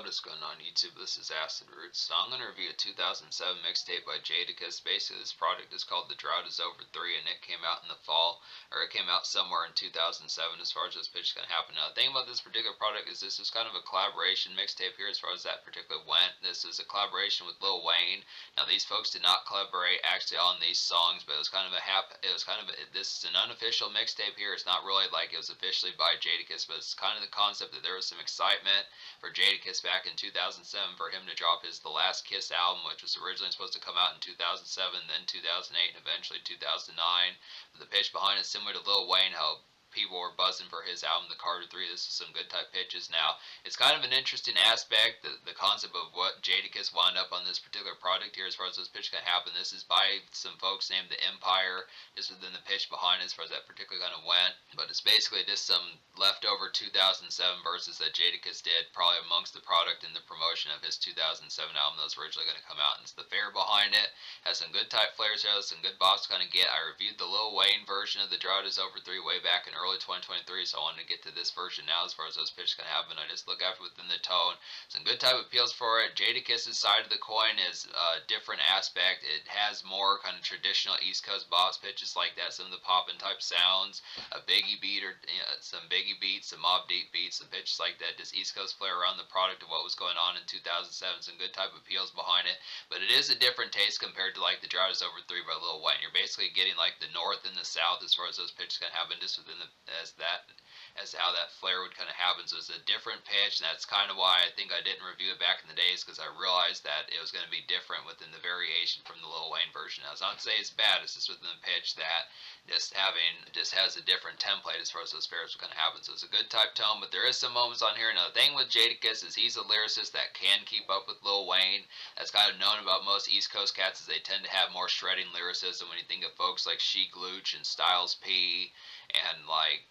What is going on YouTube? This is Acid Roots. So I'm going to review a 2007 mixtape by Jadakiss. Basically, this project is called The Drought is Over 3, and it came out in the fall, or it came out somewhere in 2007 as far as this pitch is going to happen. Now, the thing about this particular product is this is kind of a collaboration mixtape here as far as that particular went. This is a collaboration with Lil Wayne. Now, these folks did not collaborate actually on these songs, but it was kind of this is an unofficial mixtape here. It's not really like it was officially by Jadakiss, but it's kind of the concept that there was some excitement for Jadakiss back in 2007 for him to drop his The Last Kiss album, which was originally supposed to come out in 2007, then 2008, and eventually 2009. But the pitch behind it is similar to Lil Wayne, how people were buzzing for his album, The Carter 3. This is some good type pitches. Now, it's kind of an interesting aspect, the concept of what Jadakiss wound up on this particular product here as far as this pitch can happen. This is by some folks named The Empire, just within the pitch behind it as far as that particular kind of went. But it's basically just some leftover 2007 verses that Jadakiss did, probably amongst the product and the promotion of his 2007 album that was originally going to come out. And it's the fair behind it. Has some good type flares here, some good bops to kind of get. I reviewed the Lil Wayne version of The Drought is Over 3 way back in early 2023, so I wanted to get to this version now as far as those pitches can happen. I just look after within the tone. Some good type appeals for it. Jadakiss's side of the coin is a different aspect. It has more kind of traditional East Coast bops pitches like that, some of the poppin' type sounds, a Biggie beat or some Biggie beats, some Mobb Deep beats, some pitches like that, just East Coast flair around the product of what was going on in 2007. Some good type appeals behind it, but it is a different taste compared to like The Drought is Over 3 by Lil Wayne. You're basically getting like the North and the South as far as those pitches can happen just within the as to how that flare would kind of happen. So it's a different pitch, and that's kind of why I think I didn't review it back in the days, because I realized that it was going to be different within the variation from the Lil Wayne version. Now, it's not to say it's bad, it's just within the pitch that just has a different template as far as those flares would kind of happen. So it's a good type tone, but there is some moments on here. Now, the thing with Jadakiss is he's a lyricist that can keep up with Lil Wayne. That's kind of known about most East Coast cats, is they tend to have more shredding lyricism. When you think of folks like Sheek Luch and Styles P, and like,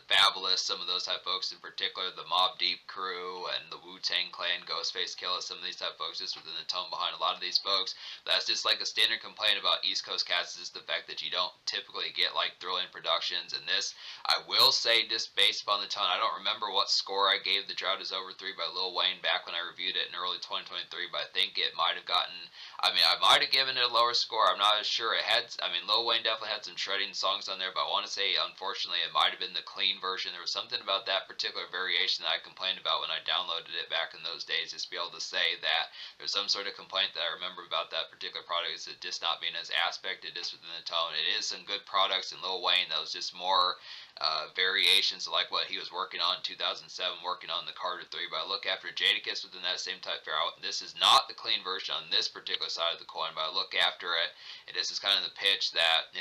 Fabulous, some of those type folks in particular, the Mobb Deep crew and the Wu-Tang Clan, Ghostface Killah, some of these type folks, just within the tone behind a lot of these folks. That's just like a standard complaint about East Coast cats, is just the fact that you don't typically get like thrilling productions. And this, I will say, just based upon the tone, I don't remember what score I gave The Drought is Over 3 by Lil Wayne back when I reviewed it in early 2023, but I think it might have gotten, I might have given it a lower score. I'm not as sure. Lil Wayne definitely had some shredding songs on there, but I want to say, unfortunately, it might have been the clean version. There was something about that particular variation that I complained about when I downloaded it back in those days, just to be able to say that there's some sort of complaint that I remember about that particular product, is it just not being as aspected just within the tone. It is some good products in Lil Wayne that was just more variations like what he was working on in 2007, working on the Carter 3. But I look after Jadakiss within that same type fare. This is not the clean version on this particular side of the coin, but I look after it, and this is kind of the pitch that,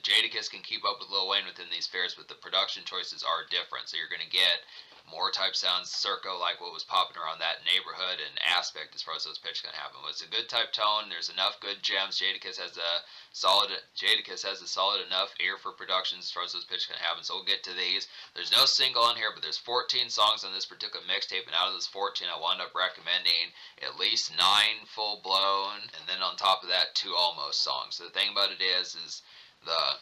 Jadakiss can keep up with Lil Wayne within these fares, but the production choices are different. So you're going to get more type sounds circa like what was popping around that neighborhood and aspect as far as those pitches can happen. But it's a good type tone. There's enough good gems. Jadakiss has a solid enough ear for productions as far as those pitches can happen. So we'll get to these. There's no single on here, but there's 14 songs on this particular mixtape, and out of those 14, I wound up recommending at least 9 full blown, and then on top of that, 2 almost songs. So the thing about it is the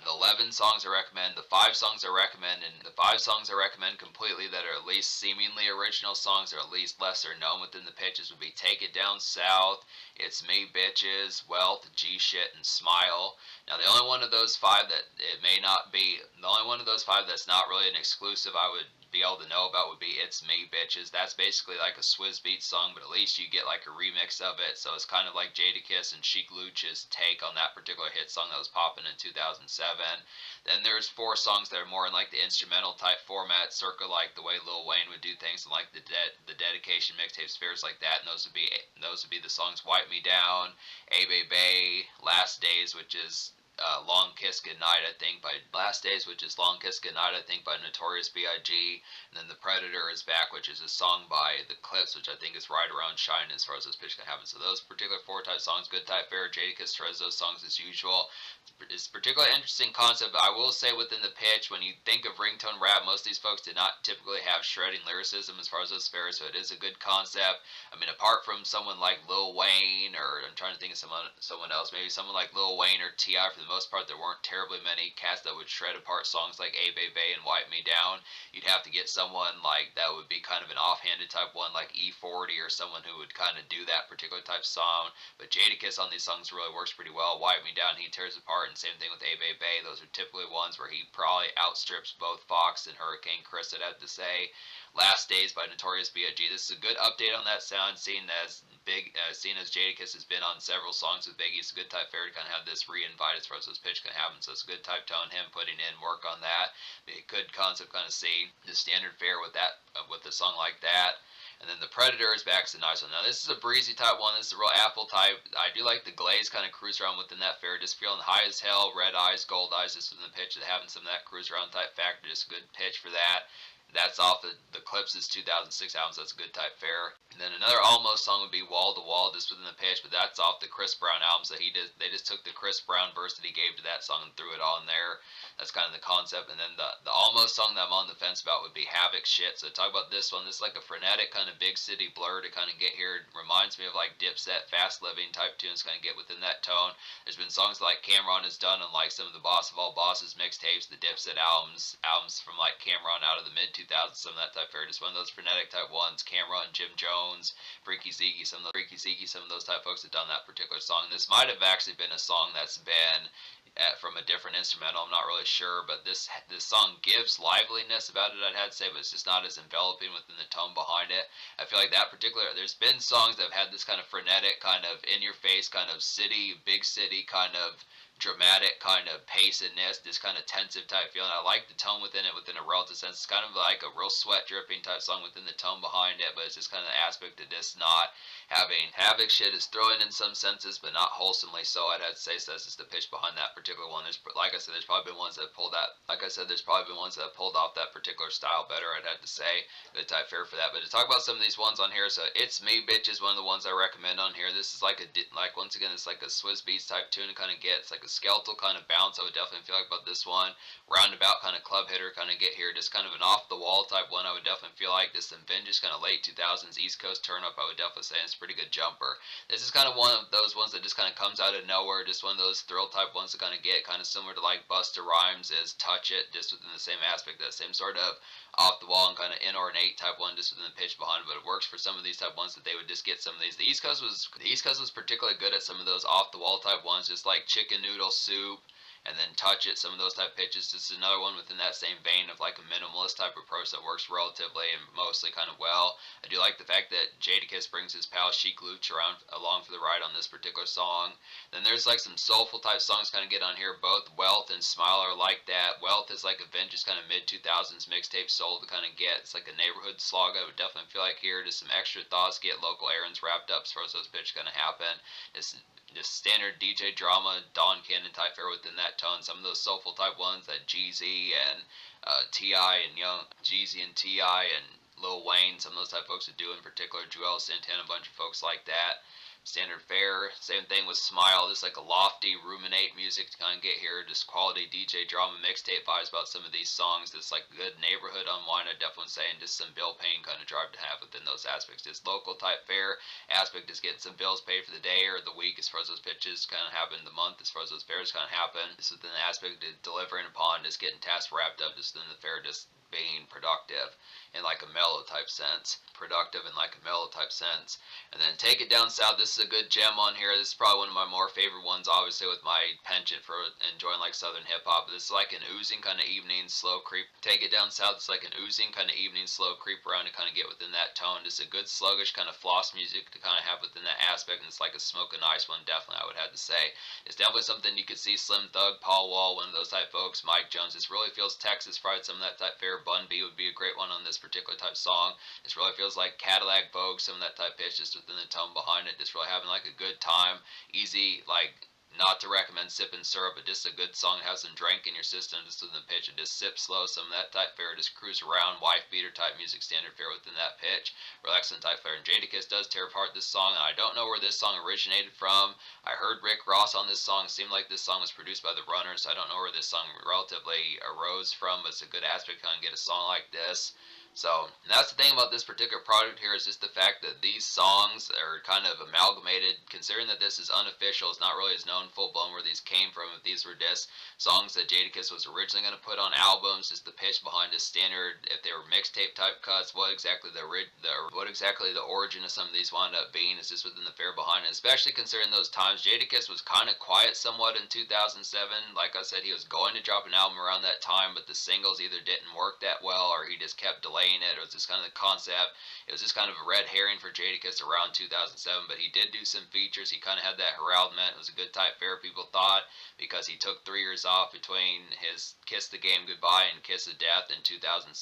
11 songs I recommend, the 5 songs I recommend, and the 5 songs I recommend completely that are at least seemingly original songs, or at least lesser known within the pitches, would be Take It Down South, It's Me Bitches, Wealth, G Shit, and Smile. Now, the only one of those 5 that's not really an exclusive I would be able to know about would be It's Me Bitches. That's basically like a Swizz Beatz song, but at least you get like a remix of it. So it's kind of like Jadakiss and Sheek Luch's take on that particular hit song that was popping in 2007. Then there's 4 songs that are more in like the instrumental type format, circa like the way Lil Wayne would do things, and like the dedication mixtapes, fairs like that. And those would be the songs Wipe Me Down, A Bay Bay, Last Days, which is Long Kiss Goodnight, I think, by Notorious B.I.G. And then The Predator Is Back, which is a song by The Clips, which I think is right around Shine as far as those pitches can happen. So those particular 4 type songs, good type fare. Jadakiss tries those songs as usual. It's a particularly interesting concept. I will say within the pitch, when you think of ringtone rap, most of these folks did not typically have shredding lyricism as far as those fares, so it is a good concept. Apart from someone like Lil Wayne, or I'm trying to think of someone else, maybe someone like Lil Wayne or T.I. for the the most part, there weren't terribly many cats that would shred apart songs like A Bay and Wipe Me Down. You'd have to get someone like that would be kind of an offhanded type one, like E40, or someone who would kind of do that particular type sound. But Jadakiss on these songs really works pretty well. Wipe Me Down, he tears apart, and same thing with A Bay. Those are typically ones where he probably outstrips both Fox and Hurricane Chris, I'd have to say. Last Days by Notorious B.I.G. This is a good update on that sound, seeing as Jadakiss has been on several songs with Biggie. It's a good type fare to kind of have this re-invite as far as those pitch can happen. So it's a good type tone, him putting in work on that. Be a good concept kind of see the standard fare with that, with a song like that. And then the Predator is back to the nice one. Now this is a breezy type one. This is a real Apple type. I do like the glaze kind of cruise around within that fare. Just feeling high as hell, red eyes, gold eyes, just within the pitch, having some of that cruise around type factor. Just a good pitch for that. That's off the Clips' 2006 album, so that's a good type fare. And then another almost song would be Wall to Wall, just within the pitch, but that's off the Chris Brown album, so they just took the Chris Brown verse that he gave to that song and threw it on there. That's kind of the concept. And then the almost song that I'm on the fence about would be Havoc Shit. So talk about this one. This is like a frenetic kind of big city blur to kind of get here. It reminds me of like Dipset, Fast Living type tunes, kind of get within that tone. There's been songs like Cameron has done on like some of the Boss of All Bosses mixtapes, the Dipset albums from like Cameron out of the mid 2000s, some of that type fare. Just one of those frenetic type ones. Cameron, Jim Jones, Freaky Zeke, some of those type folks have done that particular song. This might have actually been a song that's been from a different instrumental. I'm not really sure, but this song gives liveliness about it, I'd have to say, but it's just not as enveloping within the tone behind it. I feel like that particular, there's been songs that have had this kind of frenetic, kind of in your face, kind of big city kind of dramatic kind of pace-ness, this kind of tensive type feeling. I like the tone within it within a relative sense. It's kind of like a real sweat dripping type song within the tone behind it, but it's just kind of the aspect of just not having Havoc Shit is throwing in some senses, but not wholesomely so, I'd have to say. So that's just the pitch behind that particular one. There's, like I said, there's probably been ones that pulled that, like I said, there's probably been ones that pulled off that particular style better, I'd have to say. Good type fare for that. But to talk about some of these ones on here, so It's Me Bitch is one of the ones I recommend on here. This is like once again, it's like a Swizz Beatz type tune to kind of get. It's like a skeletal kind of bounce. I would definitely feel like about this one. Roundabout kind of club hitter kind of get here. Just kind of an off the wall type one. I would definitely feel like this vintage kind of late 2000s East Coast turn up. I would definitely say it's a pretty good jumper. This is kind of one of those ones that just kind of comes out of nowhere. Just one of those thrill type ones to kind of get. Kind of similar to like Busta Rhymes is Touch It. Just within the same aspect. That same sort of off the wall and kind of inornate type one just within the pitch behind it. But it works for some of these type ones that they would just get some of these. The East Coast was particularly good at some of those off the wall type ones. Just like Chicken Noodle Soup and then Touch It, some of those type pitches. This is another one within that same vein of like a minimalist type approach that works relatively and mostly kind of well. I do like the fact that Jadakiss brings his pal Chic Luch along for the ride on this particular song. Then there's like some soulful type songs kind of get on here. Both Wealth and Smile are like that. Wealth is like a vintage kind of mid 2000s mixtape soul to kind of get. It's like a neighborhood slog. I would definitely feel like here just some extra thoughts, get local errands wrapped up as far as those pitches kind of happen. It's just standard DJ drama, Don Cannon type fare within that tone. Some of those soulful type ones that Jeezy and T.I. and Jeezy and T.I. and Lil Wayne, some of those type folks would do in particular. Joel Santana, a bunch of folks like that. Standard fare. Same thing with Smile. Just like a lofty, ruminate music to kind of get here. Just quality DJ drama mixtape vibes about some of these songs. Just like good neighborhood unwind, I'd definitely say, and just some bill paying kind of drive to have within those aspects. Just local type fare aspect is getting some bills paid for the day or the week as far as those pitches kind of happen, the month as far as those fares kind of happen. This is within the aspect of delivering upon, just getting tasks wrapped up, just within the fare, just being productive in like a mellow type sense. And then Take It Down South. This is a good gem on here. This is probably one of my more favorite ones, obviously, with my penchant for enjoying like southern hip hop. This is like an oozing kind of evening slow creep. Take It Down South. It's like an oozing kind of evening slow creep around to kind of get within that tone. Just a good sluggish kind of floss music to kind of have within that aspect. And it's like a smoke and ice one, definitely, I would have to say. It's definitely something you could see Slim Thug, Paul Wall, one of those type folks, Mike Jones. This really feels Texas fried, some of that type fare. Bun B would be a great one on this particular type song. This really feels like Cadillac Vogue, some of that type pitch just within the tone behind it. Just really having like a good time. Easy, like not to recommend sipping syrup, but just a good song that has some drink in your system just within the pitch. And just sip slow, some of that type fare. Just cruise around, wife beater type music, standard fare within that pitch. Relaxing type fare. And Jadakiss does tear apart this song. And I don't know where this song originated from. I heard Rick Ross on this song. Seemed like this song was produced by the Runners. So I don't know where this song relatively arose from. But it's a good aspect to kind of get a song like this. So that's the thing about this particular product here, is just the fact that these songs are kind of amalgamated, considering that this is unofficial, it's not really as known full blown where these came from. If these were just songs that Jadakiss was originally going to put on albums, just the pitch behind his standard, if they were mixtape type cuts, what exactly the origin of some of these wound up being is just within the fair behind it. Especially considering those times, Jadakiss was kind of quiet somewhat in 2007. Like I said, he was going to drop an album around that time, but the singles either didn't work that well or he just kept delaying it. It was just kind of the concept. It was just kind of a red herring for Jadakiss around 2007, but he did do some features. He kind of had that heraldment. It was a good type fair, people thought, because he took 3 years off between his Kiss the Game Goodbye and Kiss of Death in 2007.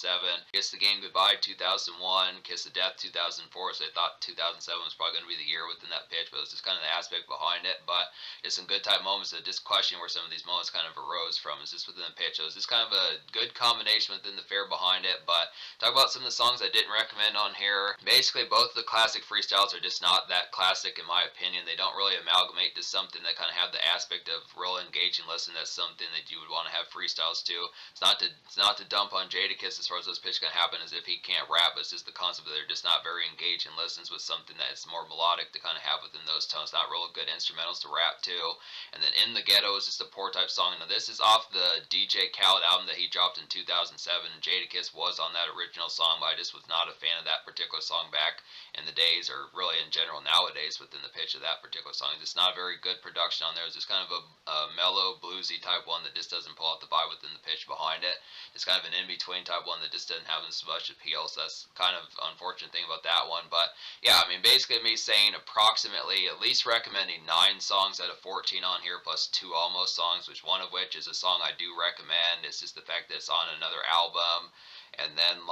Kiss the Game Goodbye 2001, Kiss of Death 2004, so they thought 2007 was probably going to be the year within that pitch, but it was just kind of the aspect behind it. But just some good type moments that just question where some of these moments kind of arose from. It's just within the pitch. It was just kind of a good combination within the fair behind it. But talk about some of the songs I didn't recommend on here. Basically, both the classic freestyles are just not that classic in my opinion. They don't really amalgamate to something that kind of have the aspect of real engaging listen. That's something that you would want to have freestyles to. It's not to dump on Jadakiss as far as those pitches can happen as if he can't rap. But it's just the concept that they're just not very engaging listens with something that's more melodic to kind of have within those tones. Not real good instrumentals to rap to. And then In the Ghetto is just a poor type song. Now this is off the DJ Khaled album that he dropped in 2007. Jadakiss was on that original song, but I just was not a fan of that particular song back in the days, or really in general nowadays within the pitch of that particular song. It's not very good production on there. It's just kind of a mellow, bluesy type one that just doesn't pull out the vibe within the pitch behind it. It's kind of an in-between type one that just doesn't have as much appeal, so that's kind of unfortunate thing about that one. But yeah, I mean, basically me saying approximately at least recommending 9 songs out of 14 on here, plus 2 almost songs, which one of which is a song I do recommend. It's just the fact that it's on another album. And then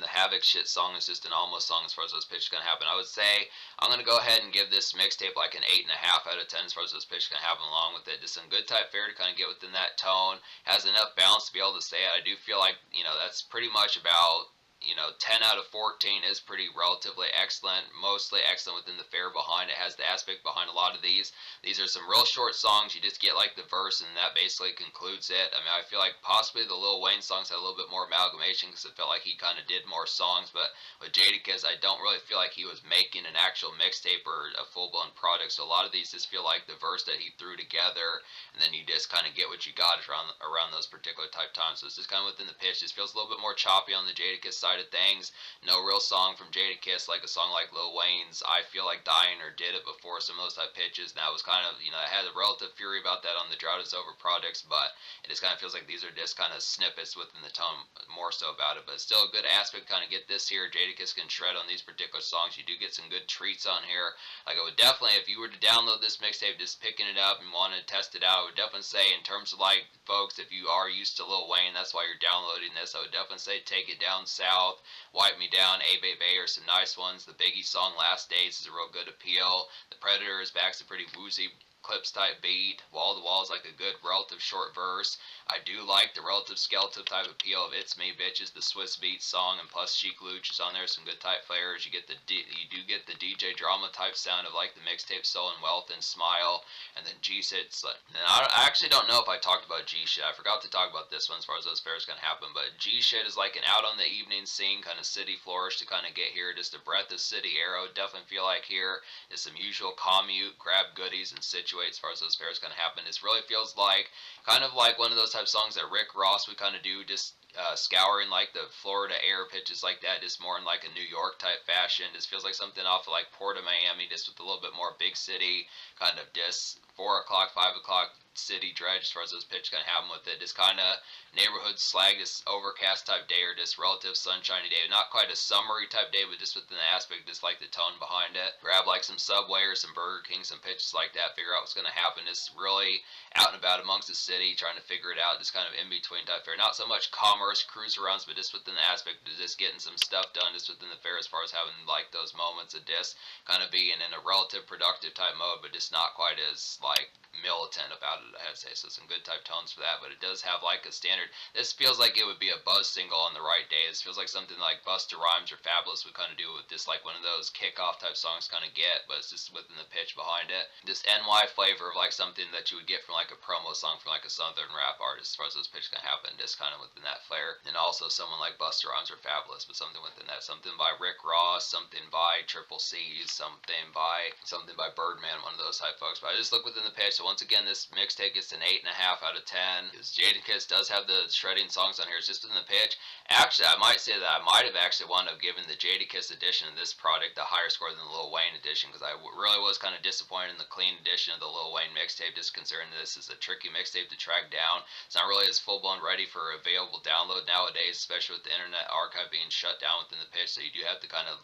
the Havoc shit song is just an almost song as far as those pitches can happen. I would say I'm gonna go ahead and give this mixtape like an 8.5 out of 10 as far as those pitches can happen along with it. Just some good type fare to kind of get within that tone. Has enough balance to be able to say it. I do feel like, that's pretty much about 10 out of 14 is pretty relatively excellent, mostly excellent within the fare behind it. Has the aspect behind a lot of these. These are some real short songs. You just get like the verse and that basically concludes it. I mean, I feel like possibly the Lil Wayne songs had a little bit more amalgamation because it felt like he kind of did more songs, but with Jadakiss, I don't really feel like he was making an actual mixtape or a full-blown product, so a lot of these just feel like the verse that he threw together, and then you just kind of get what you got around those particular type times. So it's just kind of within the pitch. It feels a little bit more choppy on the Jadakiss side of things. No real song from Jadakiss, like a song like Lil Wayne's I Feel Like Dying or Did It Before, some of those type pitches. And that was kind of, I had a relative fury about that on the Drought Is Over projects, but it just kind of feels like these are just kind of snippets within the tone more so about it. But still a good aspect to kind of get this here. Jadakiss can shred on these particular songs. You do get some good treats on here. Like, I would definitely, if you were to download this mixtape, just picking it up and wanted to test it out, I would definitely say, in terms of like, folks, if you are used to Lil Wayne, that's why you're downloading this, I would definitely say Take It Down South, Wipe Me Down, A Baby are some nice ones. The Biggie song Last Days is a real good appeal. The Predator is back's a pretty woozy clips type beat. Wall to Wall is like a good relative short verse. I do like the relative skeleton type appeal of It's Me Bitches, the Swiss Beats song, and plus Chic Luch is on there, some good type flares. You do get the DJ drama type sound of like the mixtape Soul and Wealth and Smile, and then G-Shit's like, I actually don't know if I talked about G-Shit. I forgot to talk about this one as far as those fairs can happen, but G-Shit is like an out on the evening scene, kind of city flourish to kind of get here, just a breath of city arrow. Definitely feel like here is some usual commute, grab goodies, and situate as far as those fairs can happen. This really feels like kind of like one of those type songs that Rick Ross would kind of do, just scouring like the Florida air pitches like that, just more in like a New York type fashion. Just feels like something off of like Port of Miami, just with a little bit more big city kind of just 4 o'clock, 5 o'clock city dredge as far as those pitch kind of happen with it. Just kind of neighborhood slag, just overcast type day or just relative sunshiny day. Not quite a summery type day, but just within the aspect, just like the tone behind it. Grab like some Subway or some Burger King, some pitches like that, figure out what's going to happen. Just really out and about amongst the city, trying to figure it out, just kind of in between type fare. Not so much commerce, cruise arounds, but just within the aspect of just getting some stuff done just within the fair as far as having like those moments of just kind of being in a relative productive type mode, but just not quite as like militant about it it, I'd say. So some good type tones for that, but it does have like a standard. This feels like it would be a buzz single on the right day. This feels like something like Busta Rhymes or Fabulous would kind of do with this, like one of those kickoff type songs kind of get, but it's just within the pitch behind it. This NY flavor of like something that you would get from like a promo song from like a southern rap artist, as far as those pitches can happen, just kind of within that flair. And also someone like Busta Rhymes or Fabulous, but something within that. Something by Rick Ross, something by Triple C's, something by Birdman, one of those type folks. But I just look within the pitch. So once again, this mixtape gets an 8.5 out of 10. Because Jadakiss does have the shredding songs on here. It's just in the pitch. Actually, I might say that I might have actually wound up giving the Jadakiss edition of this product a higher score than the Lil Wayne edition, because I really was kind of disappointed in the clean edition of the Lil Wayne mixtape, just considering this is a tricky mixtape to track down. It's not really as full-blown ready for available download nowadays, especially with the Internet Archive being shut down within the pitch, so you do have to kind of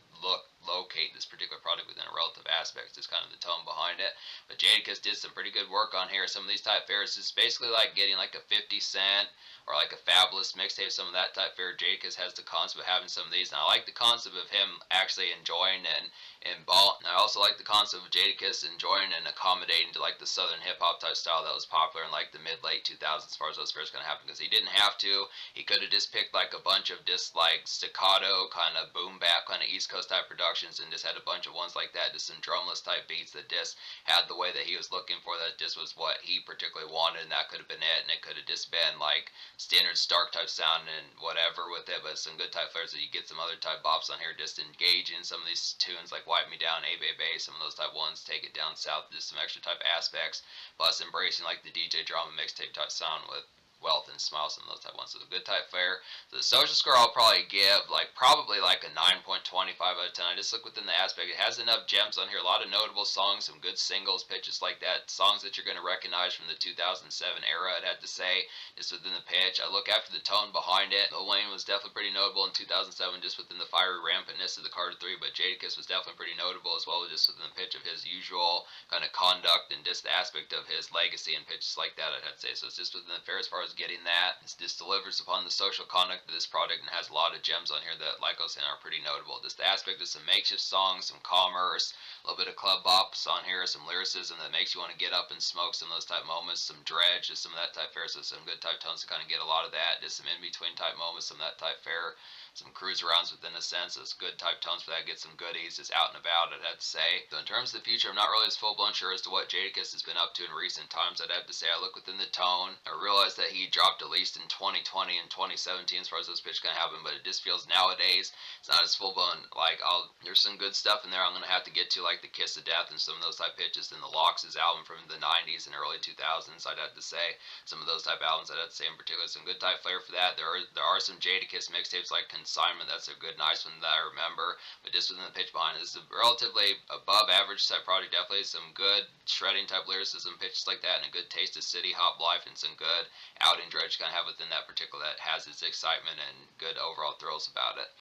locate this particular product within a relative aspect. Is kind of the tone behind it. But Jadakiss did some pretty good work on here. Some of these type fares is basically like getting like a 50 Cent or like a Fabulous mixtape, some of that type fare. Jadakiss has the concept of having some of these, and I like the concept of him actually enjoying and ball. And I also like the concept of Jadakiss enjoying and accommodating to like the southern hip hop type style that was popular in like the mid late 2000s, as far as those fairs gonna happen, because he didn't have to. He could have just picked like a bunch of just like staccato kind of boom bap kind of East Coast type productions and just had a bunch of ones like that, just some drumless type beats that just had the way that he was looking for, that just was what he particularly wanted, and that could have been it. And it could have just been like standard Stark type sound and whatever with it, but some good type flares. So you get some other type bops on here, just engage in some of these tunes like Wipe Me Down, A Baby, some of those type ones, Take It Down South, just some extra type aspects, plus embracing like the DJ drama mixtape type sound with Wealth and Smile, some of those type ones. So the good type fare. So the social score I'll probably give probably like a 9.25 out of 10. I just look within the aspect. It has enough gems on here, a lot of notable songs, some good singles, pitches like that, songs that you're going to recognize from the 2007 era, I'd have to say, just within the pitch. I look after the tone behind it. Lil Wayne was definitely pretty notable in 2007, just within the fiery rampantness of the Carter 3, but Jadakiss was definitely pretty notable as well, just within the pitch of his usual kind of conduct and just the aspect of his legacy and pitches like that, I'd have to say. So it's just within the fair as far as getting that. This delivers upon the social conduct of this product and has a lot of gems on here that, like I was saying, are pretty notable. Just the aspect of some makeshift songs, some commerce, a little bit of club bops on here, some lyricism that makes you want to get up and smoke, some of those type moments, some dredge, just some of that type fare, so some good type tones to kind of get a lot of that, just some in-between type moments, some of that type fare, some cruise arounds within a sense, those good type tones for that, get some goodies, just out and about, I'd have to say. So in terms of the future, I'm not really as full-blown sure as to what Jadakiss has been up to in recent times, I'd have to say. I look within the tone, I realize that he dropped at least in 2020 and 2017 as far as those pitches can happen, but it just feels nowadays it's not as full-blown. Like, there's some good stuff in there I'm going to have to get to, like the Kiss of Death and some of those type pitches, and the Lox' album from the 90s and early 2000s, I'd have to say. Some of those type albums, I'd have to say in particular, some good type flair for that. There are some Jadakiss mixtapes like Consignment, that's a good nice one that I remember, but just within the pitch behind it, this is a relatively above average type product. Definitely some good shredding type lyricism, pitches like that, and a good taste of city hop life, and some good outing dredge kind of have within that particular that has its excitement and good overall thrills about it.